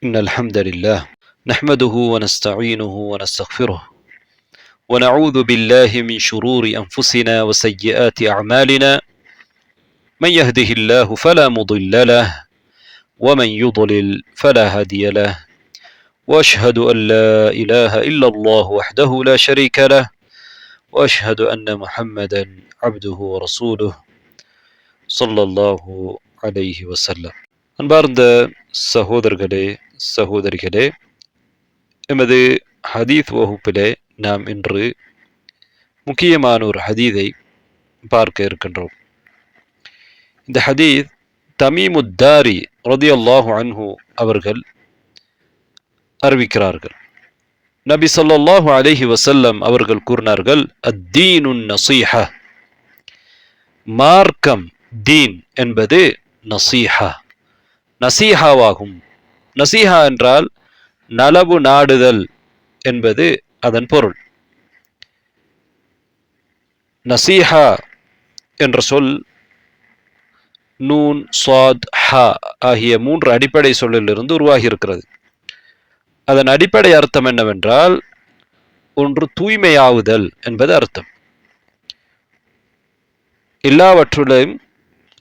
إن الحمد لله نحمده ونستعينه ونستغفره ونعوذ بالله من شرور أنفسنا وسيئات أعمالنا من يهده الله فلا مضل له ومن يضلل فلا هادي له وأشهد أن لا إله إلا الله وحده لا شريك له وأشهد أن محمدا عبده ورسوله صلى الله عليه وسلم. அன்பார்ந்த சகோதரர்களே சகோதரிகளே, எமது ஹதீத் வகுப்பிலே நாம் இன்று முக்கியமான ஒரு ஹதீதை பார்க்க இருக்கின்றோம். இந்த ஹதீத் தமீமுத்தாரி ரலியல்லாஹு அன்ஹு அவர்கள் அறிவிக்கிறார்கள். நபி ஸல்லல்லாஹு அலைஹி வஸல்லம் அவர்கள் கூறினார்கள், அத்தீனுன் நஸீஹா, மார்க்கம் தீன் என்பது நஸீஹா, நசீஹாவாகும். நசீஹா என்றால் நலவு நாடுதல் என்பது அதன் பொருள். நசீஹா என்ற சொல் நூன், சாத், ஹா ஆகிய 3 அடிப்படை சொல்லிலிருந்து உருவாகி இருக்கிறது. அதன் அடிப்படை அர்த்தம் என்னவென்றால், ஒன்று தூய்மையாவுதல் என்பது அர்த்தம். எல்லாவற்றிலும்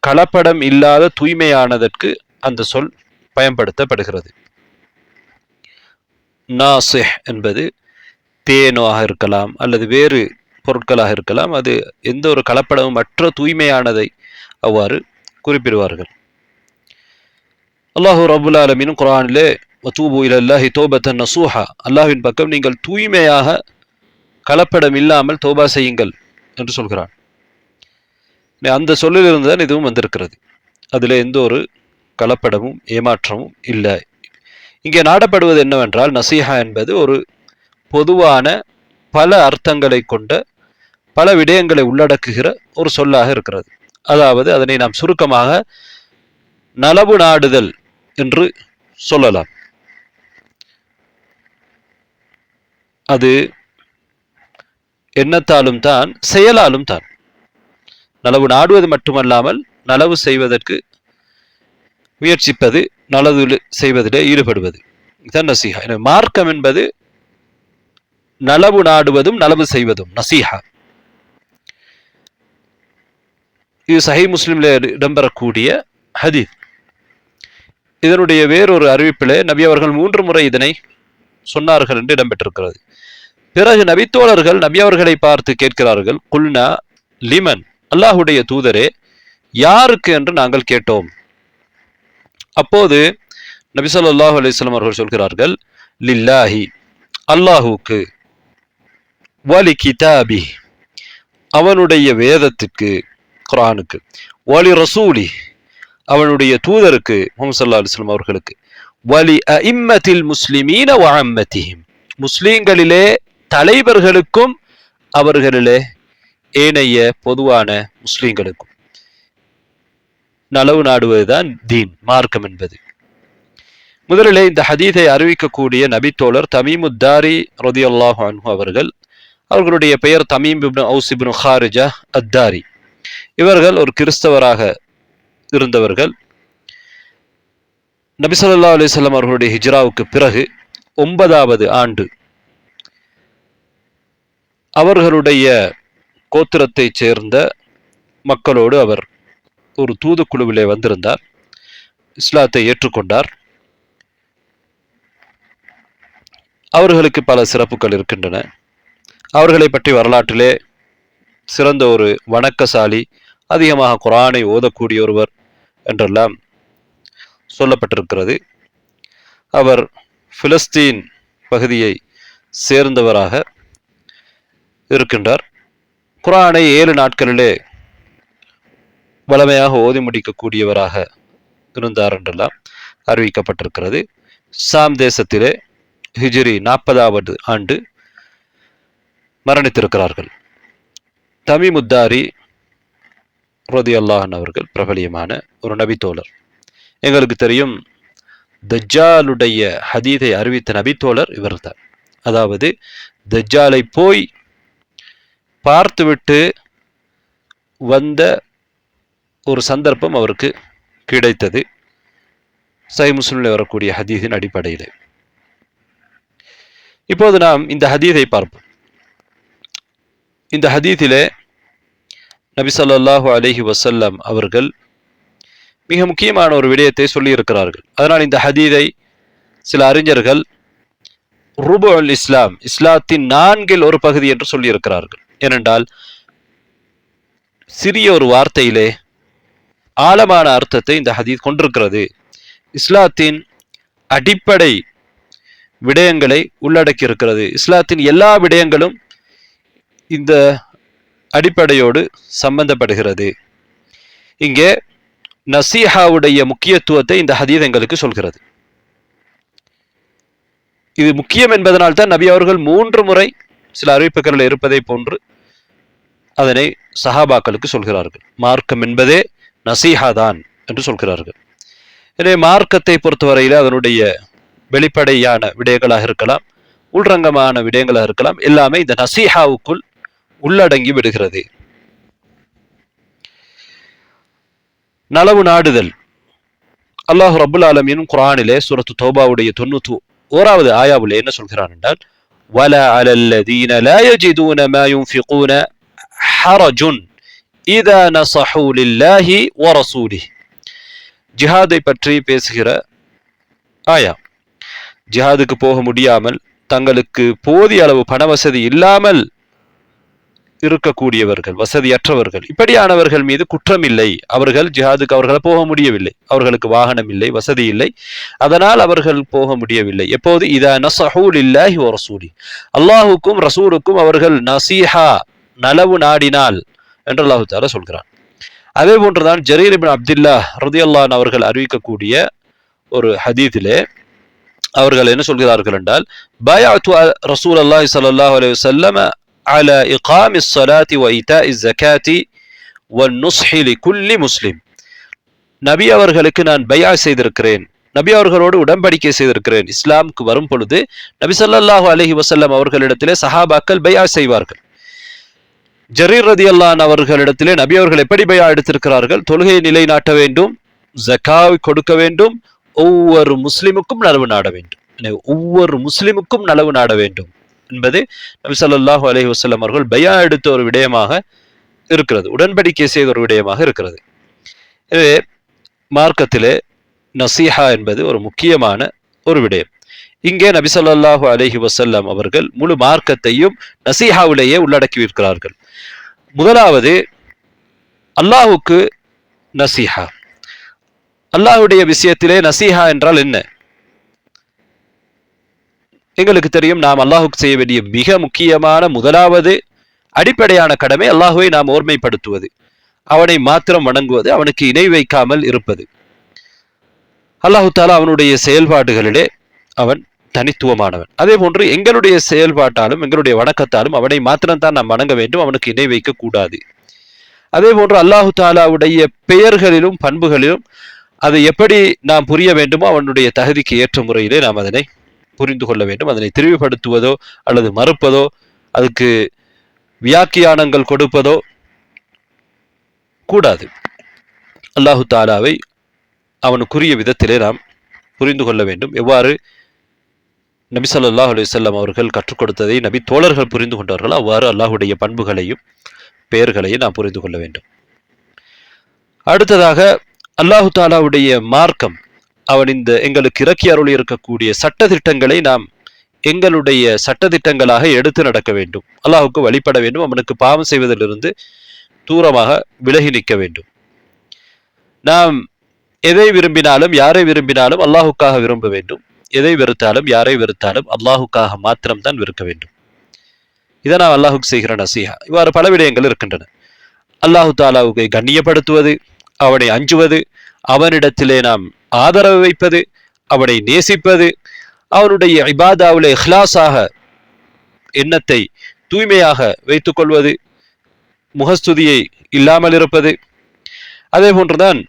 கலப்படம் இல்லாத தூய்மையானதற்கு அந்த சொல் பயன்படுத்தப்படுகிறது. நாசிஹ் என்பது தேனாக இருக்கலாம் அல்லது வேறு பொருட்களாக இருக்கலாம். அது எந்த ஒரு கலப்படமும் மற்ற தூய்மையானதை அவ்வாறு குறிப்பிடுவார்கள். அல்லாஹு ரப்புல் ஆலமீன் குர்ஆனிலே வதூபு இலல்லாஹி தௌபத்தன் நஸூஹா, அல்லாஹ்வின் பக்கம் நீங்கள் தூய்மையாக கலப்படம் இல்லாமல் தௌபா செய்யுங்கள் என்று சொல்கிறான். அந்த சொல்லிலிருந்து தான் இதுவும் வந்திருக்கிறது. அதில் எந்த ஒரு கலப்படமும் ஏமாற்றமும் இல்லை. இங்கே நாடப்படுவது என்னவென்றால், நசீஹா என்பது ஒரு பொதுவான பல அர்த்தங்களை கொண்ட பல விடயங்களை உள்ளடக்குகிற ஒரு சொல்லாக இருக்கிறது. அதாவது அதனை நாம் சுருக்கமாக நலவு நாடுதல் என்று சொல்லலாம். அது எண்ணத்தாலும் தான் செயலாலும் தான். நலவு நாடுவது மட்டுமல்லாமல் நலவு செய்வதற்கு முயற்சிப்பது, நலவு செய்வதிலே ஈடுபடுவது, இதுதான் நசீஹா. எனவே மார்க்கம் என்பது நலவு நாடுவதும் நலவு செய்வதும் நசீஹா. இது சஹீஹ் முஸ்லிமிலே இடம்பெறக்கூடிய ஹதீஸ். இதனுடைய வேறொரு அறிவிப்பிலே நபி அவர்கள் 3 முறை இதனை சொன்னார்கள் என்று இடம்பெற்றிருக்கிறது. பிறகு நபித்தோழர்கள் நபி அவர்களை பார்த்து கேட்கிறார்கள், குல்னா லிமன், அல்லாஹுடைய தூதரே யாருக்கு என்று நாங்கள் கேட்டோம். அப்போது நபி ஸல்லல்லாஹு அலைஹி வஸல்லம் அவர்கள் சொல்கிறார்கள், லில்லாஹி, அல்லாஹுக்கு, வலி கிதாபி, அவனுடைய வேதத்துக்கு குர்ஆனுக்கு, வலி ரசூலி, அவனுடைய தூதருக்கு முஹம்மது ஸல்லல்லாஹு அலைஹி வஸல்லம் அவர்களுக்கு, வலி அஇம்மத்தில் முஸ்லிமீன வ அம்மத்திஹிம், முஸ்லிம்களிலே தலைவர்களுக்கும் அவர்களிலே ஏனைய பொதுவான முஸ்லிம்களுக்கும். நலவு நாடுவதுதான் தீன், மார்க்கம் என்பது. முதலிலே இந்த ஹதீஸை அறிவிக்கக்கூடிய நபித்தோழர் தமீமுத்தாரி ரலியல்லாஹு அன்ஹு அவர்கள். அவர்களுடைய பெயர் தமீம் இப்னு அவுஸ் இப்னு ஹாரிஜா அத்தாரி. இவர்கள் ஒரு கிறிஸ்தவராக இருந்தவர்கள். நபி ஸல்லல்லாஹு அலைஹி வஸல்லம் அவர்களுடைய ஹிஜ்ராவுக்கு பிறகு 9வது ஆண்டு அவர்களுடைய கோத்திரத்தைச் சேர்ந்த மக்களோடு அவர் ஒரு தூதுக்குழுவிலே வந்திருந்தார். இஸ்லாத்தை ஏற்றுக்கொண்டார். அவர்களுக்கு பல சிறப்புகள் இருக்கின்றன. அவர்களை பற்றி வரலாற்றிலே சிறந்த ஒரு வணக்கசாலி, அதிகமாக குர்ஆனை ஓதக்கூடிய ஒருவர் என்றெல்லாம் சொல்லப்பட்டிருக்கிறது. அவர் பிலஸ்தீன் பகுதியை சேர்ந்தவராக இருக்கின்றார். குர்ஆனை 7 நாட்களிலே வளமையாக ஓதி முடிக்கக்கூடியவராக இருந்தார் என்றெல்லாம் அறிவிக்கப்பட்டிருக்கிறது. சாம் தேசத்திலே ஹிஜ்ரி 40வது ஆண்டு மரணித்திருக்கிறார்கள். தமீமுத்தாரி ரலியல்லாஹு அன்ஹு அவர்கள் பிரபலியமான ஒரு நபித்தோழர். எங்களுக்கு தெரியும், தஜ்ஜாலுடைய ஹதீதை அறிவித்த நபித்தோழர் இவர்தான். அதாவது தஜ்ஜாலை போய் பார்த்துவிட்டு வந்த ஒரு சந்தர்ப்பம் அவருக்கு கிடைத்தது. சஹீஹ் முஸ்லிமில் வரக்கூடிய ஹதீஸின் அடிப்படையில். இப்போது நாம் இந்த ஹதீஸை பார்ப்போம். இந்த ஹதீஸிலே நபி ஸல்லல்லாஹு அலைஹி வஸல்லம் அவர்கள் மிக முக்கியமான ஒரு விடயத்தை சொல்லி இருக்கிறார்கள். அதனால் இந்த ஹதீஸை சில அறிஞர்கள் ருபுல் இஸ்லாம், இஸ்லாத்தின் 4 பகுதி என்று சொல்லி இருக்கிறார்கள். ஏனென்றால் சிறிய ஒரு வார்த்தையிலே ஆழமான அர்த்தத்தை இந்த ஹதீஸ் கொண்டிருக்கிறது. இஸ்லாத்தின் அடிப்படை விடயங்களை உள்ளடக்கி இருக்கிறது. இஸ்லாத்தின் எல்லா விடயங்களும் இந்த அடிப்படையோடு சம்பந்தப்படுகிறது. இங்கே நசீஹாவுடைய முக்கியத்துவத்தை இந்த ஹதீஸ் எங்களுக்கு சொல்கிறது. இது முக்கியம் என்பதனால் தான் நபி அவர்கள் 3 முறை சில அறிவிப்புகளில் இருப்பதை போன்று அதனை சஹாபாக்களுக்கு சொல்கிறார்கள். மார்க்கம் என்பதே நசீஹா தான் என்று சொல்கிறார்கள். எனவே மார்க்கத்தை பொறுத்தவரையில் அதனுடைய வெளிப்படையான விடயங்களாக இருக்கலாம், உள்ரங்கமான விடயங்களாக இருக்கலாம், எல்லாமே இந்த நசீஹாவுக்குள் உள்ளடங்கி விடுகிறது. நலவு நாடுதல். அல்லாஹ் ரப்புல் ஆலமீன் குர்ஆனிலே சூரத்து தௌபாவுடைய 91வது ஆயாவிலே என்ன சொல்கிறான் என்றால், வலா அலல்லதீன லா யஜிதூன மா யுன்ஃபிகூன ஹரஜுன் இதா நஸஹூ லில்லாஹி வ ரசூலிஹி. ஜிஹாதை பற்றி பேசுகிற ஆயா. ஜிஹாதுக்கு போக முடியாமல், தங்களுக்கு போதிய அளவு பண வசதி இல்லாமல் இருக்கக்கூடியவர்கள், வசதியற்றவர்கள், இப்படியானவர்கள் மீது குற்றம் இல்லை. அவர்கள் ஜிஹாதுக்கு அவர்கள் போக முடியவில்லை, அவர்களுக்கு வாகனம் இல்லை, வசதி இல்லை, அதனால் அவர்கள் போக முடியவில்லை. எப்போது? இதா நஸஹூ லில்லாஹி வ ரசூலிஹி, அல்லாஹுக்கும் ரசூலுக்கும் அவர்கள் நசீஹா, நலவு நாடினால் என்று அல்லாஹ் தஆலா சொல்கிறான். அதே போன்றுதான் ஜரீர் இப்னு அப்துல்லாஹ் ரலியல்லாஹு அன்ஹு அவர்கள் அறிவிக்கக்கூடிய ஒரு ஹதீஸிலே அவர்கள் என்ன சொல்கிறார்கள் என்றால், பைஅத்து ரசூலுல்லாஹி ஸல்லல்லாஹு அலைஹி வஸல்லம் அலா இகாமிஸ் ஸலாத்தி வ ஈதாஇஸ் ஸகாத்தி வன் நுஸ்ஹி லிகுல்லி முஸ்லிம். நபி அவர்களுக்கு நான் பைஆ செய்திருக்கிறேன், நபி அவர்களோடு உடன்படிக்கை செய்திருக்கிறேன். இஸ்லாமுக்கு வரும் பொழுது நபி ஸல்லல்லாஹு அலைஹி வஸல்லம் அவர்களிடத்திலே சஹாபாக்கள் பைஆ செய்வார்கள். ஜரீர் ரலியல்லாஹு அன்ஹு அவர்களிடத்திலே நபி அவர்கள் எப்படி பைஆ எடுத்திருக்கிறார்கள்? தொழுகையை நிலைநாட்ட வேண்டும், ஜகாவை கொடுக்க வேண்டும், ஒவ்வொரு முஸ்லிமுக்கும் நலவு நாட வேண்டும், ஒவ்வொரு முஸ்லிமுக்கும் நலவு நாட வேண்டும் என்பது நபி ஸல்லல்லாஹு அலைஹி வஸல்லம் அவர்கள் பைஆ எடுத்த ஒரு விடயமாக இருக்கிறது, உடன்படிக்கை செய்த ஒரு விடயமாக இருக்கிறது. எனவே மார்க்கத்திலே நசீஹா என்பது ஒரு முக்கியமான ஒரு விடயம். இங்கே நபி ஸல்லல்லாஹு அலைஹி வஸல்லம் அவர்கள் முழு மார்க்கத்தையும் நசீஹாவிலேயே உள்ளடக்கி இருக்கிறார்கள். முதலாவது அல்லாஹுக்கு நசீஹா. அல்லாஹுடைய விஷயத்திலே நசீஹா என்றால் என்ன? எங்களுக்கு தெரியும், நாம் அல்லாஹுக்கு செய்ய வேண்டிய மிக முக்கியமான முதலாவது அடிப்படையான கடமை அல்லாஹுவை நாம் ஓர்மைப்படுத்துவது, அவனை மாத்திரம் வணங்குவது, அவனுக்கு இணை வைக்காமல் இருப்பது. அல்லாஹு தஆலா அவனுடைய செயல்பாடுகளிலே அவன் தனித்துவமானவன். அதே போன்று எங்களுடைய செயல்பாட்டாலும் எங்களுடைய வணக்கத்தாலும் அவனை மாத்திரம்தான் நாம் வணங்க வேண்டும், அவனுக்கு இணை வைக்க கூடாது. அதே போன்று அல்லாஹு தஆலாவுடைய பெயர்களிலும் பண்புகளிலும் அதை எப்படி நாம் புரிய வேண்டுமோ அவனுடைய தகுதிக்கு ஏற்ற முறையிலே நாம் அதனை புரிந்து கொள்ள வேண்டும். அதனை திரிவுபடுத்துவதோ அல்லது மறுப்பதோ, அதுக்கு வியாக்கியானங்கள் கொடுப்பதோ கூடாது. அல்லாஹு தஆலாவை அவனுக்குரிய விதத்திலே நாம் புரிந்து கொள்ள வேண்டும். எவ்வாறு நபி ஸல்லல்லாஹு அலைஹி வஸல்லம் அவர்கள் கற்றுக் கொடுத்ததை நபி தோழர்கள் புரிந்து கொண்டார்களோ அவ்வாறு அல்லாஹுடைய பண்புகளையும் பெயர்களையும் நாம் புரிந்து கொள்ள வேண்டும். அடுத்ததாக அல்லாஹு தஆலாவுடைய மார்க்கம், அவன் இந்த எங்களுக்கு இறக்கி அருளி இருக்கக்கூடிய சட்டதிட்டங்களை நாம் எங்களுடைய சட்டதிட்டங்களாக எடுத்து நடக்க வேண்டும். அல்லாஹுக்கு வழிபட வேண்டும், அவனுக்கு பாவம் செய்வதிலிருந்து தூரமாக விலகி நிற்க வேண்டும். நாம் எதை விரும்பினாலும் யாரை விரும்பினாலும் அல்லாஹுக்காக விரும்ப வேண்டும், எதை வெறுத்தாலும் யாரை வெறுத்தாலும் அல்லாஹுக்காக மாத்திரம்தான் வெறுக்க வேண்டும். இதை நாம் அல்லாஹுக்கு செய்கிற நசீஹா. இவ்வாறு பல விடயங்கள் இருக்கின்றன. அல்லாஹு தஆலாவை கண்ணியப்படுத்துவது, அவனை அஞ்சுவது, அவனிடத்திலே நாம் ஆதரவு வைப்பது, அவனை நேசிப்பது, அவனுடைய இபாதாவிலே இஹ்லாஸாக எண்ணத்தை தூய்மையாக வைத்துக் கொள்வது, முகஸ்துதியை இல்லாமல் இருப்பது. அதே போன்றுதான்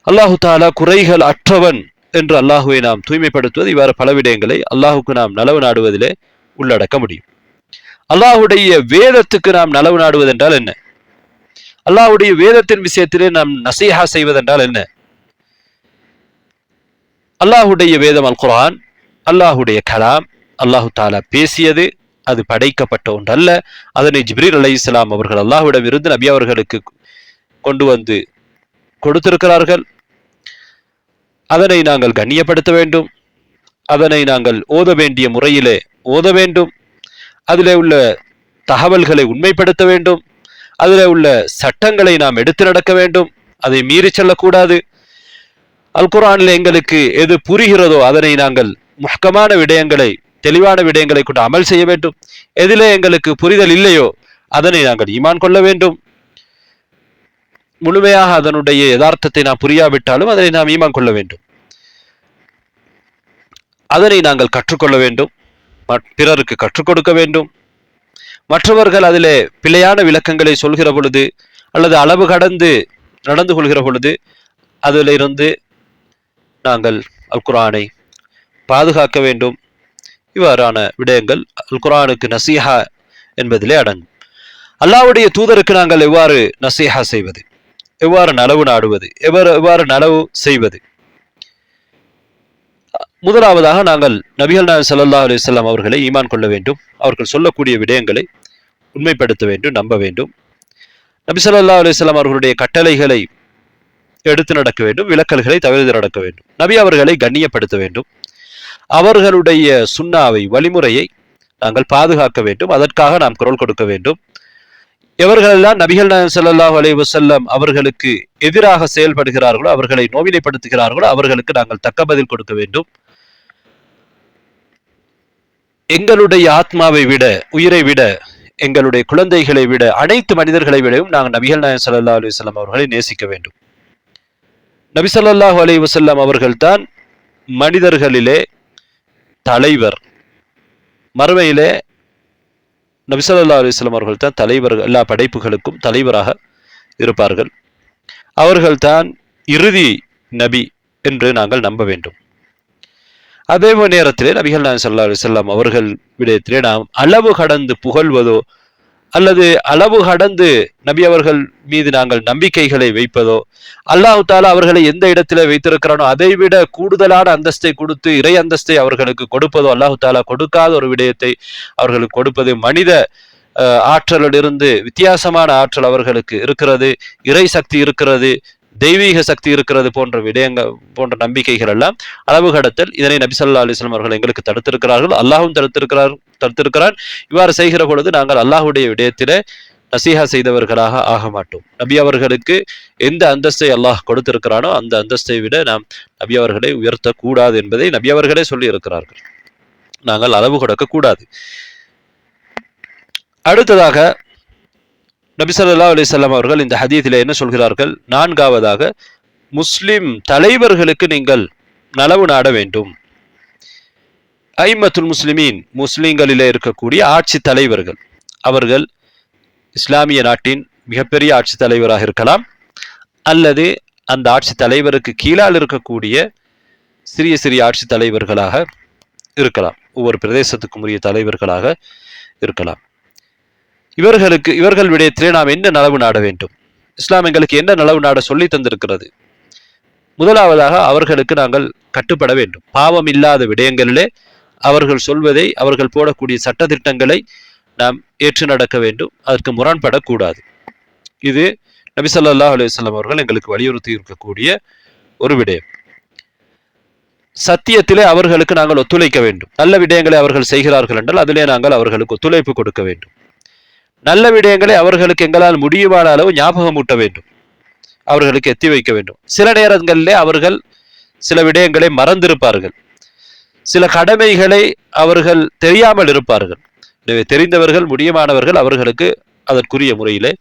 அல்லாஹு தஆலா குறைகள் அற்றவன் என்று அல்லாஹுவை நாம் தூய்மைப்படுத்துவது. இவ்வாறு பல விடயங்களை அல்லாஹுக்கு நாம் நலவு நாடுவதிலே உள்ளடக்க முடியும். அல்லாஹுடைய வேதத்துக்கு நாம் நலவு நாடுவது என்றால் என்ன? அல்லாஹுடைய வேதத்தின் விஷயத்திலே நாம் நசீஹா செய்வதென்றால் என்ன? அல்லாஹுடைய வேதம் அல் குர்ஆன் அல்லாஹுடைய கலாம், அல்லாஹு தாலா பேசியது, அது படைக்கப்பட்ட ஒன்றல்ல. அதனை ஜிப்ரீல் அலைஹிஸ்ஸலாம் அவர்கள் அல்லாஹ்விடம் இருந்து நபி அவர்களுக்கு கொண்டு வந்து கொடுத்திருக்கிறார்கள். அதனை நாங்கள் கண்ணியப்படுத்த வேண்டும், அதனை நாங்கள் ஓத வேண்டிய முறையிலே ஓத வேண்டும், அதிலே உள்ள தகவல்களை உண்மைப்படுத்த வேண்டும், அதிலே உள்ள சட்டங்களை நாம் எடுத்து நடக்க வேண்டும், அதை மீறி செல்லக்கூடாது. அல் குர்ஆனில் எங்களுக்கு எது புரிகிறதோ அதனை நாங்கள் முஹ்கமான விடயங்களை, தெளிவான விடயங்களை கொண்டு அமல் செய்ய வேண்டும். எதிலே எங்களுக்கு புரிதல் இல்லையோ அதனை நாங்கள் ஈமான் கொள்ள வேண்டும். முழுமையாக அதனுடைய யதார்த்தத்தை நாம் புரியாவிட்டாலும் அதனை நாம் ஈமான் கொள்ள வேண்டும். அதனை நாங்கள் கற்றுக்கொள்ள வேண்டும், பிறருக்கு கற்றுக் கொடுக்க வேண்டும். மற்றவர்கள் அதிலே பிழையான விளக்கங்களை சொல்கிற பொழுது அல்லது அளவு கடந்து நடந்து கொள்கிற பொழுது அதிலிருந்து நாங்கள் அல் குர்ஆனை பாதுகாக்க வேண்டும். இவ்வாறான விடயங்கள் அல் குர்ஆனுக்கு நசீஹா என்பதிலே அடங்கும். அல்லாஹ்வுடைய தூதருக்கு நாங்கள் எவ்வாறு நசீஹா செய்வது, எவ்வாறு நலவு நாடுவது, எவ்வாறு நலவு செய்வது? முதலாவதாக நாங்கள் நபிகள் நாயகம் ஸல்லல்லாஹு அலைஹி வஸல்லம் அவர்களை ஈமான் கொள்ள வேண்டும். அவர்கள் சொல்லக்கூடிய விடயங்களை உண்மைப்படுத்த வேண்டும், நம்ப வேண்டும். நபி ஸல்லல்லாஹு அலைஹி வஸல்லம் அவர்களுடைய கட்டளைகளை எடுத்து நடக்க வேண்டும், விலக்கல்களை தவிர்த்து நடக்க வேண்டும். நபி அவர்களை கண்ணியப்படுத்த வேண்டும். அவர்களுடைய சுன்னாவை, வழிமுறையை நாங்கள் பாதுகாக்க வேண்டும். அதற்காக நாம் குரல் கொடுக்க வேண்டும். எவர்களெல்லாம் நபிகள் நாயகம் ஸல்லல்லாஹு அலைஹி வஸல்லம் அவர்களுக்கு எதிராக செயல்படுகிறார்களோ, அவர்களை நோவினைப்படுத்துகிறார்களோ, அவர்களுக்கு நாங்கள் தக்க பதில் கொடுக்க வேண்டும். எங்களுடைய ஆத்மாவை விட, உயிரை விட, எங்களுடைய குழந்தைகளை விட, அனைத்து மனிதர்களை விடவும் நாங்கள் நபிகள் நாயகம் ஸல்லல்லாஹு அலைஹி வஸல்லம் அவர்களை நேசிக்க வேண்டும். நபி ஸல்லல்லாஹு அலைஹி வஸல்லம் அவர்கள் தான் மனிதர்களிலே தலைவர். மறுமையிலே நபி ஸல்லல்லாஹு அலைஹி வஸல்லம் அவர்கள் தான் தலைவர், எல்லா படைப்புகளுக்கும் தலைவராக இருப்பார்கள். அவர்கள் தான் இறுதி நபி என்று நாங்கள் நம்ப வேண்டும். அதே நேரத்திலே நபிகள் நாயகம் ஸல்லல்லாஹு அலைஹி வஸல்லம் அவர்கள் விடயத்திலே நாம் அளவு கடந்து புகழ்வதோ அல்லது அளவு கடந்து நபி அவர்கள் மீது நாங்கள் நம்பிக்கைகளை வைப்பதோ, அல்லாஹ் தஆலா அவர்களை எந்த இடத்திலே வைத்திருக்கிறானோ அதை விட கூடுதலான அந்தஸ்தை கொடுத்து இறை அந்தஸ்தை அவர்களுக்கு கொடுப்பதோ, அல்லாஹ் தஆலா கொடுக்காத ஒரு விடயத்தை அவர்களுக்கு கொடுப்பது, மனித ஆற்றலிலிருந்து வித்தியாசமான ஆற்றல் அவர்களுக்கு இருக்கிறது, இறை சக்தி இருக்கிறது, தெய்வீக சக்தி இருக்கிறது போன்ற விடயங்கள், போன்ற நம்பிக்கைகள் எல்லாம் அளவு கடத்தல். இதனை நபி ஸல்லல்லாஹு அலைஹி வஸல்லம் அவர்கள் எங்களுக்கு தடுத்திருக்கிறார்கள், அல்லாஹ்வும் தடுத்திருக்கிறான். இவ்வாறு செய்கிற பொழுது நாங்கள் அல்லாஹ்வுடைய விடயத்திலே நசீஹா செய்தவர்களாக ஆக மாட்டோம். நபி அவர்களுக்கு எந்த அந்தஸ்தை அல்லாஹ் கொடுத்திருக்கிறானோ அந்த அந்தஸ்தை விட நாம் நபி அவர்களை உயர்த்தக்கூடாது என்பதை நபி அவர்களே சொல்லி இருக்கிறார்கள். நாங்கள் அளவு கொடுக்க கூடாது. அடுத்ததாக நபி ஸல்லல்லாஹு அலைஹி வஸல்லம் அவர்கள் இந்த ஹதீஸிலே என்ன சொல்கிறார்கள்? நான்காவதாக, முஸ்லிம் தலைவர்களுக்கு நீங்கள் நலவு நாட வேண்டும். ஐமத்துல் முஸ்லிமீன், முஸ்லிம்களிலே இருக்கக்கூடிய ஆட்சி தலைவர்கள், அவர்கள் இஸ்லாமிய நாட்டின் மிகப்பெரிய ஆட்சி தலைவராக இருக்கலாம், அல்லது அந்த ஆட்சி தலைவருக்கு கீழால் இருக்கக்கூடிய சிறிய சிறிய ஆட்சி தலைவர்களாக இருக்கலாம், ஒவ்வொரு பிரதேசத்துக்கும் உரிய தலைவர்களாக இருக்கலாம். இவர்கள் விடயத்திலே நாம் என்ன நலவு நாட வேண்டும்? இஸ்லாம் எங்களுக்கு என்ன நலவு நாட சொல்லி தந்திருக்கிறது? முதலாவதாக அவர்களுக்கு நாங்கள் கட்டுப்பட வேண்டும். பாவம் இல்லாத விடயங்களிலே அவர்கள் சொல்வதை, அவர்கள் போடக்கூடிய சட்டதிட்டங்களை நாம் ஏற்று நடக்க வேண்டும். அதற்கு முரண்படக்கூடாது. இது நபி ஸல்லல்லாஹு அலைஹி வஸல்லம் அவர்கள் எங்களுக்கு வலியுறுத்தி இருக்கக்கூடிய ஒரு விடயம். சத்தியத்திலே அவர்களுக்கு நாங்கள் ஒத்துழைக்க வேண்டும். நல்ல விடயங்களை அவர்கள் செய்கிறார்கள் என்றால் அதிலே நாங்கள் அவர்களுக்கு ஒத்துழைப்பு கொடுக்க வேண்டும். நல்ல விடயங்களை அவர்களுக்கு எங்களால் முடியுமான அளவு ஞாபகம் ஊட்ட வேண்டும், அவர்களுக்கு எத்தி வைக்க வேண்டும். சில நேரங்களிலே அவர்கள் சில விடயங்களை மறந்திருப்பார்கள், சில கடமைகளை அவர்கள் தெரியாமல் இருப்பார்கள். எனவே தெரிந்தவர்கள், முடியுமானவர்கள் அவர்களுக்கு அதற்குரிய முறையிலே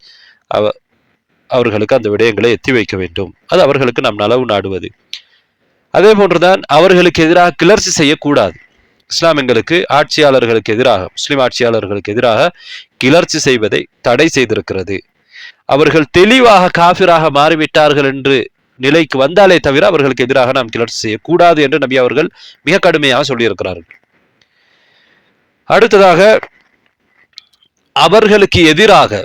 அவர்களுக்கு அந்த விடயங்களை எத்தி வைக்க வேண்டும். அது அவர்களுக்கு நாம் நலவு நாடுவது. அதே போன்றுதான் அவர்களுக்கு எதிராக கிளர்ச்சி செய்யக்கூடாது. இஸ்லாம் எங்களுக்கு ஆட்சியாளர்களுக்கு எதிராக, முஸ்லிம் ஆட்சியாளர்களுக்கு எதிராக கிளர்ச்சி செய்வதை தடை செய்திருக்கிறது. அவர்கள் தெளிவாக காஃபிராக மாறிவிட்டார்கள் என்று நிலைக்கு வந்தாலே தவிர அவர்களுக்கு எதிராக நாம் கிளர்ச்சி செய்யக்கூடாது என்று நபி அவர்கள் மிக கடுமையாக சொல்லியிருக்கிறார்கள். அடுத்ததாக, அவர்களுக்கு எதிராக,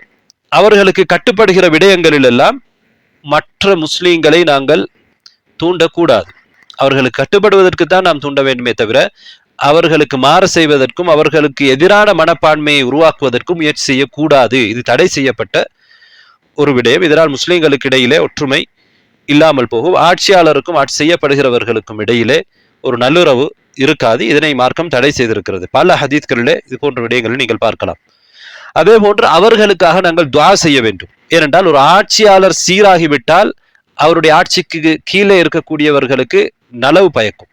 அவர்களுக்கு கட்டுப்படுகிற விடயங்களில் எல்லாம் மற்ற முஸ்லீம்களை நாங்கள் தூண்டக்கூடாது. அவர்களுக்கு கட்டுப்படுவதற்கு தான் நாம் தூண்ட வேண்டுமே தவிர அவர்களுக்கு மாறு செய்வதற்கும் அவர்களுக்கு எதிரான மனப்பான்மையை உருவாக்குவதற்கும் முயற்சி செய்யக்கூடாது. இது தடை செய்யப்பட்ட ஒரு விடயம். இதனால் முஸ்லிம்களுக்கு இடையிலே ஒற்றுமை இல்லாமல் போகும். ஆட்சியாளருக்கும் ஆட்சி செய்யப்படுகிறவர்களுக்கும் இடையிலே ஒரு நல்லுறவு இருக்காது. இதனை மார்க்கம் தடை செய்திருக்கிறது. பல ஹதீஸ்களிலே இது போன்ற விடயங்களை நீங்கள் பார்க்கலாம். அதே போன்று அவர்களுக்காக நாங்கள் துஆ செய்ய வேண்டும். ஏனென்றால் ஒரு ஆட்சியாளர் சீராகிவிட்டால் அவருடைய ஆட்சிக்கு கீழே இருக்கக்கூடியவர்களுக்கு நலவு பயக்கும்.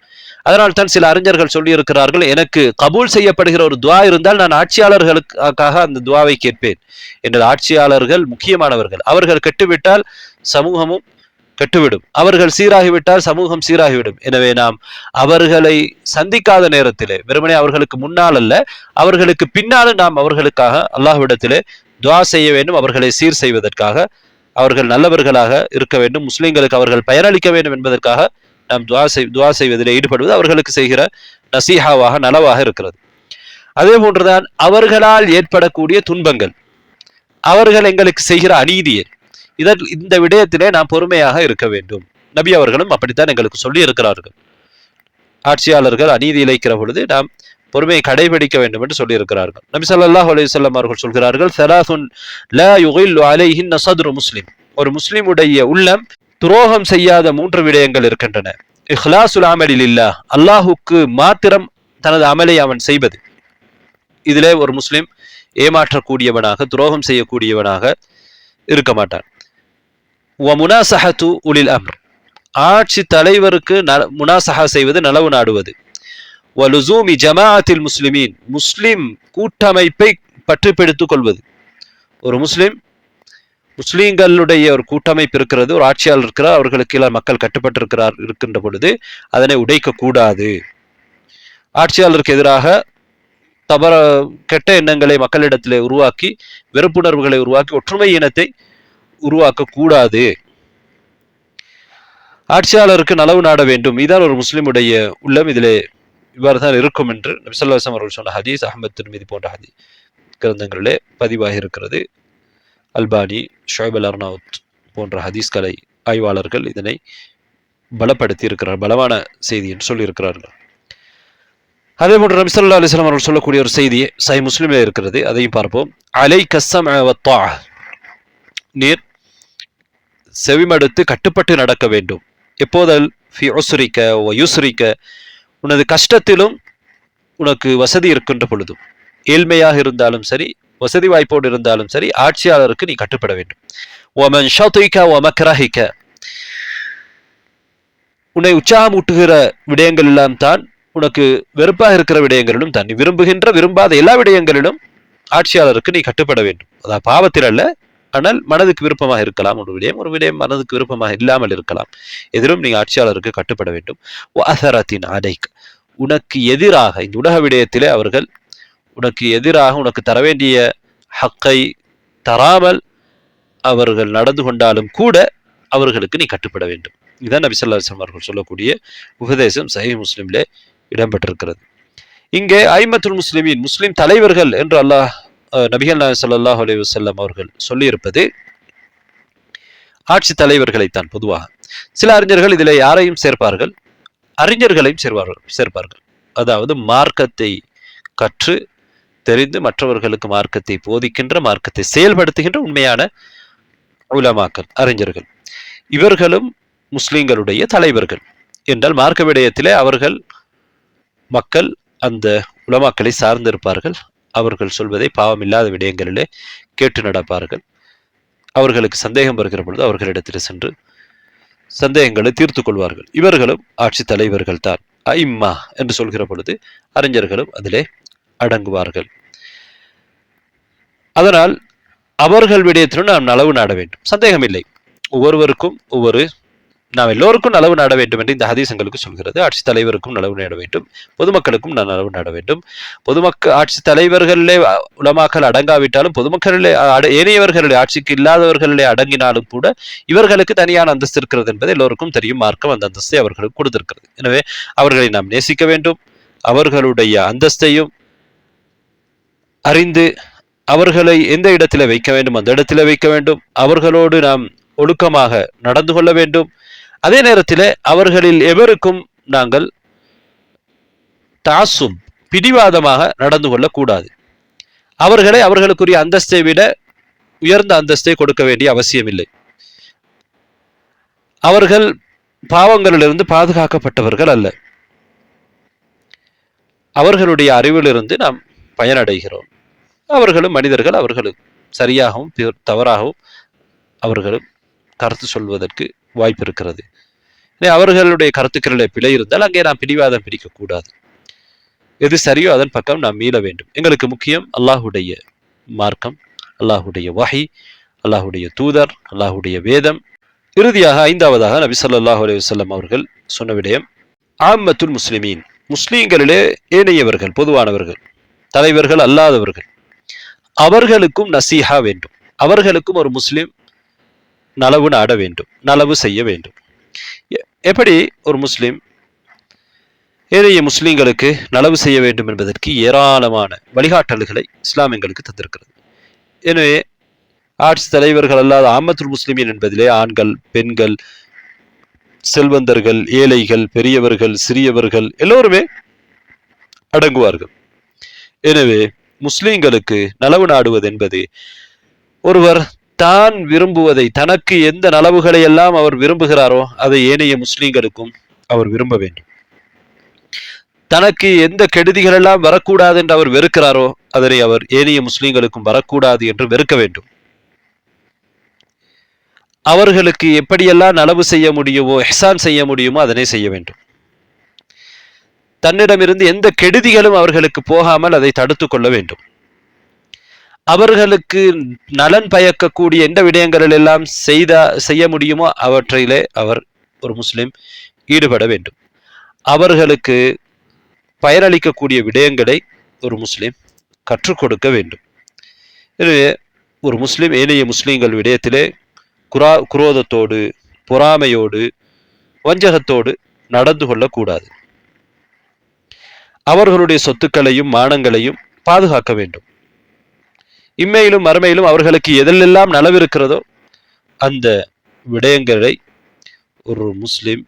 அதனால் தான் சில அறிஞர்கள் சொல்லி இருக்கிறார்கள், எனக்கு கபூல் செய்யப்படுகிற ஒரு துஆ இருந்தால் நான் ஆட்சியாளர்களுக்காக அந்த துஆவை கேட்பேன். எனது ஆட்சியாளர்கள் முக்கியமானவர்கள். அவர்கள் கெட்டுவிட்டால் சமூகமும் கெட்டுவிடும். அவர்கள் சீராகிவிட்டால் சமூகம் சீராகிவிடும். எனவே நாம் அவர்களை சந்திக்காத நேரத்திலே, வெறுமனே அவர்களுக்கு முன்னால் அல்ல, அவர்களுக்கு பின்னாலும் நாம் அவர்களுக்காக அல்லாஹ்விடத்திலே துஆ செய்ய வேண்டும். அவர்களை சீர் செய்வதற்காக, அவர்கள் நல்லவர்களாக இருக்க வேண்டும், முஸ்லிம்களுக்கு அவர்கள் பயனளிக்க வேண்டும் என்பதற்காக நாம் துஆ செய்வதில் ஈடுபடுவது அவர்களுக்கு செய்கிற நசீஹாவாக நலவாக இருக்கிறது. அதே போன்றுதான் அவர்களால் ஏற்படக்கூடிய துன்பங்கள், அவர்கள் எங்களுக்கு செய்கிற அநீதியை, இந்த விடயத்திலே நாம் பொறுமையாக இருக்க வேண்டும். நபி அவர்களும் அப்படித்தான் எங்களுக்கு சொல்லி இருக்கிறார்கள். ஆட்சியாளர்கள் அநீதி இழைக்கிற பொழுது நாம் பொறுமையை கடைபிடிக்க வேண்டும் என்று சொல்லி இருக்கிறார்கள். நபி ஸல்லல்லாஹு அலைஹி வஸல்லம் அவர்கள் சொல்கிறார்கள், ஸலாசுன் லா யுகில்லு அலைஹின்ன ஸத்ரு முஸ்லிம். ஒரு முஸ்லிமுடைய உள்ளம் துரோகம் செய்யாத 3 விடயங்கள் இருக்கின்றன. இஹ்லாசுல் அமலி லில்லாஹ், அல்லாஹுக்கு மாத்திரம் தனது அமலை அவன் செய்வது. இதிலே ஒரு முஸ்லிம் ஏமாற்றக்கூடியவனாக, துரோகம் செய்யக்கூடியவனாக இருக்க மாட்டான். வ முனாசஹத்து உலில் அம்ர், ஆட்சி தலைவருக்கு முனாசஹா செய்வது, நலவு நாடுவது. வ லுசூமி ஜமாஅத்தில் முஸ்லிமீன், முஸ்லிம் கூட்டமைப்பை பற்றி பிடித்துக் கொள்வது. ஒரு முஸ்லீம்களுடைய ஒரு கூட்டமைப்பு இருக்கிறது, ஒரு ஆட்சியாளர் இருக்கிறார், அவர்களுக்கு எல்லாம் மக்கள் கட்டுப்பட்டு இருக்கின்ற பொழுது அதனை உடைக்க கூடாது. ஆட்சியாளருக்கு எதிராக கெட்ட எண்ணங்களை மக்களிடத்திலே உருவாக்கி, வெறுப்புணர்வுகளை உருவாக்கி, ஒற்றுமை இனத்தை உருவாக்க கூடாது. ஆட்சியாளருக்கு நலவு நாட வேண்டும். இதுதான் ஒரு முஸ்லிமுடைய உள்ளம். இதிலே இவ்வாறு தான் இருக்கும் என்று நபி ஸல்லல்லாஹு அலைஹி வஸல்லம் அவர்கள் சொன்ன ஹதீஸ் அஹ்மத் திர்மிதி போன்ற ஹதீஸ் கிரந்தங்களிலே பதிவாகி இருக்கிறது. அல்பானி, ஷுஐப் அல் அர்னவுத் போன்ற ஹதீஸ்களை ஆய்வாளர்கள் இதனை பலப்படுத்தி இருக்கிறார், பலமான செய்தி என்று சொல்லியிருக்கிறார்கள். அதே போன்று நபி ஸல்லல்லாஹு அலைஹி வஸல்லம் அவர்கள் சொல்லக்கூடிய ஒரு செய்தி சஹீஹ் முஸ்லிமில் இருக்கிறது, அதையும் பார்ப்போம். அலைக ஸம்அ வ த்ஆஅ, நீர் செவிமடுத்து கட்டுப்பட்டு நடக்க வேண்டும். எப்போதல் ஃபி உஸ்ரிக வ யுஸ்ரிக, உனது கஷ்டத்திலும் உனக்கு வசதி இருக்கின்ற பொழுதும், ஏழ்மையாக இருந்தாலும் சரி, வசதி வாய்ப்போடு இருந்தாலும் சரி, ஆட்சியாளருக்கு நீ கட்டுப்பட வேண்டும். வமன் ஷதிக வ மக்ரஹிக, உன்னை உற்சாகமூட்டுகிற விடயங்கள் எல்லாம் தான், உனக்கு வெறுப்பாக இருக்கிற விடயங்களிலும் தான், நீ விரும்பாத எல்லா விடயங்களிலும் ஆட்சியாளருக்கு நீ கட்டுப்பட வேண்டும். அதாவது பாவத்தில் அல்ல, ஆனால் மனதுக்கு விருப்பமாக இருக்கலாம் ஒரு விடயம் மனதுக்கு விருப்பமாக இல்லாமல் இருக்கலாம். எதிரும் நீ ஆட்சியாளருக்கு கட்டுப்பட வேண்டும். அசரத்தின் அடைக், உனக்கு எதிராக இந்த உலக விடயத்திலே அவர்கள் உனக்கு எதிராக உனக்கு தர வேண்டிய ஹக்கை தராமல் அவர்கள் நடந்து கொண்டாலும் கூட அவர்களுக்கு நீ கட்டுப்பட வேண்டும். இதுதான் நபி ஸல்லல்லாஹு அலைஹி வஸல்லம் அவர்கள் சொல்லக்கூடிய உபதேசம் சஹீஹ் முஸ்லிமிலே இடம்பெற்றிருக்கிறது. இங்கே ஐமத்துல் முஸ்லிமீன், முஸ்லிம் தலைவர்கள் என்று நபிகள் நாயகம் ஸல்லல்லாஹு அலைஹி வஸல்லம் அவர்கள் சொல்லியிருப்பது ஆட்சி தலைவர்களைத்தான். பொதுவாக சில அறிஞர்கள் இதில் யாரையும் சேர்ப்பார்கள், அறிஞர்களையும் சேர்ப்பார்கள். அதாவது மார்க்கத்தை கற்று தெரிந்து மற்றவர்களுக்கு மார்க்கத்தை போதிக்கின்ற, மார்க்கத்தை செயல்படுத்துகின்ற உண்மையான உலமாக்கள், அறிஞர்கள். இவர்களும் முஸ்லிம்களுடைய தலைவர்கள் என்றால் மார்க்க விடயத்திலே அவர்கள் மக்கள் அந்த உலமாக்களை சார்ந்திருப்பார்கள். அவர்கள் சொல்வதை பாவமில்லாத விடயங்களிலே கேட்டு நடப்பார்கள். அவர்களுக்கு சந்தேகம் வருகிற பொழுது அவர்களிடத்தில் சென்று சந்தேகங்களை தீர்த்து கொள்வார்கள். இவர்களும் ஆட்சி தலைவர்கள் தான். ஐம்மா என்று சொல்கிற பொழுது அறிஞர்களும் அதிலே அடங்குவார்கள். அதனால் அவர்கள் விடயத்திலும் நாம் நலவு நாட வேண்டும், சந்தேகம் இல்லை. ஒவ்வொருவருக்கும் நாம் எல்லோருக்கும் நலவு நாட வேண்டும் என்று இந்த ஹதீஸ் எங்களுக்கு சொல்கிறது. ஆட்சி தலைவருக்கும் நலவு நாட வேண்டும், பொதுமக்களுக்கும் நலவு நாட வேண்டும். ஆட்சி தலைவர்களிலே உலமாக்கள் அடங்காவிட்டாலும் பொதுமக்களிலே ஏனையவர்களிலே ஆட்சிக்கு இல்லாதவர்களிலே அடங்கினாலும் கூட இவர்களுக்கு தனியான அந்தஸ்து இருக்கிறது என்பது எல்லோருக்கும் தெரியும். மார்க்கம் அந்த அந்தஸ்தை அவர்களுக்கு கொடுத்திருக்கிறது. எனவே அவர்களை நாம் நேசிக்க வேண்டும். அவர்களுடைய அந்தஸ்தையும் அறிந்து அவர்களை எந்த இடத்துல வைக்க வேண்டும் அந்த இடத்துல வைக்க வேண்டும். அவர்களோடு நாம் ஒழுக்கமாக நடந்து கொள்ள வேண்டும். அதே நேரத்தில் அவர்களில் எவருக்கும் நாங்கள் தாசுப் பிடிவாதமாக நடந்து கொள்ளக்கூடாது. அவர்களை அவர்களுக்குரிய அந்தஸ்தை விட உயர்ந்த அந்தஸ்தை கொடுக்க வேண்டிய அவசியம் இல்லை. அவர்கள் பாவங்களிலிருந்து பாதுகாக்கப்பட்டவர்கள் அல்ல. அவர்களுடைய அறிவிலிருந்து நாம் பயனடைகிறோம். அவர்களும் மனிதர்கள், அவர்களும் சரியாகவும் தவறாகவும் அவர்களும் கருத்து சொல்வதற்கு வாய்ப்பு இருக்கிறது. அவர்களுடைய கருத்துக்களில் பிழை இருந்தால் அங்கே நாம் பிடிவாதம் பிடிக்கக்கூடாது. எது சரியோ அதன் பக்கம் நாம் மீள வேண்டும். எங்களுக்கு முக்கியம் அல்லாஹுடைய மார்க்கம், அல்லாஹுடைய வஹி, அல்லாஹுடைய தூதர், அல்லாஹுடைய வேதம். இறுதியாக ஐந்தாவதாக நபி ஸல்லல்லாஹு அலைஹி வஸல்லம் அவர்கள் சொன்ன விடயம் ஆம்மத்துல் முஸ்லிமீன், முஸ்லீம்களிலே ஏனையவர்கள், பொதுவானவர்கள், தலைவர்கள் அல்லாதவர்கள், அவர்களுக்கும் நசீஹா வேண்டும். அவர்களுக்கும் ஒரு முஸ்லிம் நலவு நாட வேண்டும், நலவு செய்ய வேண்டும். எப்படி ஒரு முஸ்லிம் ஏனைய முஸ்லீம்களுக்கு நலவு செய்ய வேண்டும் என்பதற்கு ஏராளமான வழிகாட்டல்களை இஸ்லாம் எங்களுக்கு தந்திருக்கிறது. எனவே ஆட்சி தலைவர்கள் அல்லாத ஆமத்துல் முஸ்லிமீன் என்பதிலே ஆண்கள், பெண்கள், செல்வந்தர்கள், ஏழைகள், பெரியவர்கள், சிறியவர்கள் எல்லோருமே அடங்குவார்கள். எனவே முஸ்லீம்களுக்கு நலவு நாடுவது என்பது ஒருவர் தான் விரும்புவதை, தனக்கு எந்த நலவுகளை எல்லாம் அவர் விரும்புகிறாரோ அதை ஏனைய முஸ்லீம்களுக்கும் அவர் விரும்ப வேண்டும். தனக்கு எந்த கெடுதிகள் எல்லாம் வரக்கூடாது என்று அவர் வெறுக்கிறாரோ அதனை அவர் ஏனைய முஸ்லீம்களுக்கும் வரக்கூடாது என்று வெறுக்க வேண்டும். அவர்களுக்கு எப்படியெல்லாம் நலவு செய்ய முடியுமோ, இஹ்சான் செய்ய முடியுமோ அதனை செய்ய வேண்டும். தன்னிடமிருந்து எந்த கெடுதிகளும் அவர்களுக்கு போகாமல் அதை தடுத்து கொள்ள வேண்டும். அவர்களுக்கு நலன் பயக்கக்கூடிய எந்த விடயங்களில் எல்லாம் செய்ய முடியுமோ அவற்றிலே அவர் ஒரு முஸ்லிம் ஈடுபட வேண்டும். அவர்களுக்கு பயனளிக்கக்கூடிய விடயங்களை ஒரு முஸ்லிம் கற்றுக் கொடுக்க வேண்டும். எனவே ஒரு முஸ்லிம் ஏனைய முஸ்லிம்கள் விடயத்திலே குரோதத்தோடு, பொறாமையோடு, வஞ்சகத்தோடு நடந்து கொள்ளக்கூடாது. அவர்களுடைய சொத்துக்களையும் மானங்களையும் பாதுகாக்க வேண்டும். இம்மையிலும் மறுமையிலும் அவர்களுக்கு எதிலெல்லாம் நலவிருக்கிறதோ அந்த விடயங்களை ஒரு முஸ்லிம்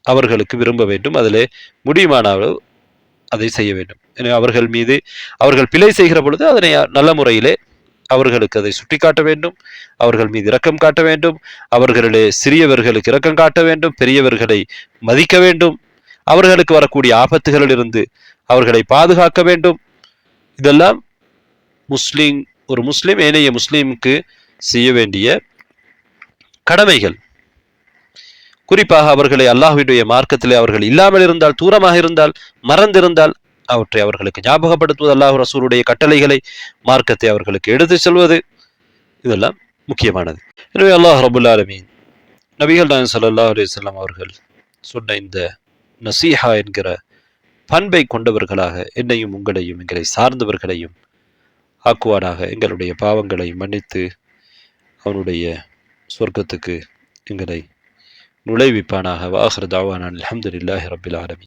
அவர்களுக்கு விரும்ப வேண்டும். அதிலே முடியுமான அளவு அதை செய்ய வேண்டும். எனவே அவர்கள் மீது அவர்கள் பிழை செய்கிற பொழுது அதனை நல்ல முறையிலே அவர்களுக்கு அதை சுட்டிக்காட்ட வேண்டும். அவர்கள் மீது இரக்கம் காட்ட வேண்டும். அவர்களிலே சிறியவர்களுக்கு இரக்கம் காட்ட வேண்டும். பெரியவர்களை மதிக்க வேண்டும். அவர்களுக்கு வரக்கூடிய ஆபத்துகளில் இருந்து அவர்களை பாதுகாக்க வேண்டும். இதெல்லாம் ஒரு முஸ்லிம் ஏனைய முஸ்லிமுக்கு செய்ய வேண்டிய கடமைகள். குறிப்பாக அவர்களை அல்லாஹ்வுடைய மார்க்கத்திலே அவர்கள் இல்லாமல் இருந்தால், தூரமாக இருந்தால், மறந்திருந்தால் அவற்றை அவர்களுக்கு ஞாபகப்படுத்துவது, அல்லாஹ் ரசூலுடைய கட்டளைகளை, மார்க்கத்தை அவர்களுக்கு எடுத்து செல்வது, இதெல்லாம் முக்கியமானது. எனவே அல்லாஹ் ரப்புல் ஆலமீன் நபிகள் நாயகம் ஸல்லல்லாஹு அலைஹி வஸல்லம் அவர்கள் சொன்ன இந்த நசீஹா என்கிற பண்பை கொண்டவர்களாக என்னையும் உங்களையும் எங்களை சார்ந்தவர்களையும் ஆக்குவானாக. எங்களுடைய பாவங்களை மன்னித்து அவனுடைய சொர்க்கத்துக்கு எங்களை நுழைவிப்பானாக. வாஹிர் தாவானா அல்ஹம்துலில்லாஹி ரப்பில் ஆலமீன்.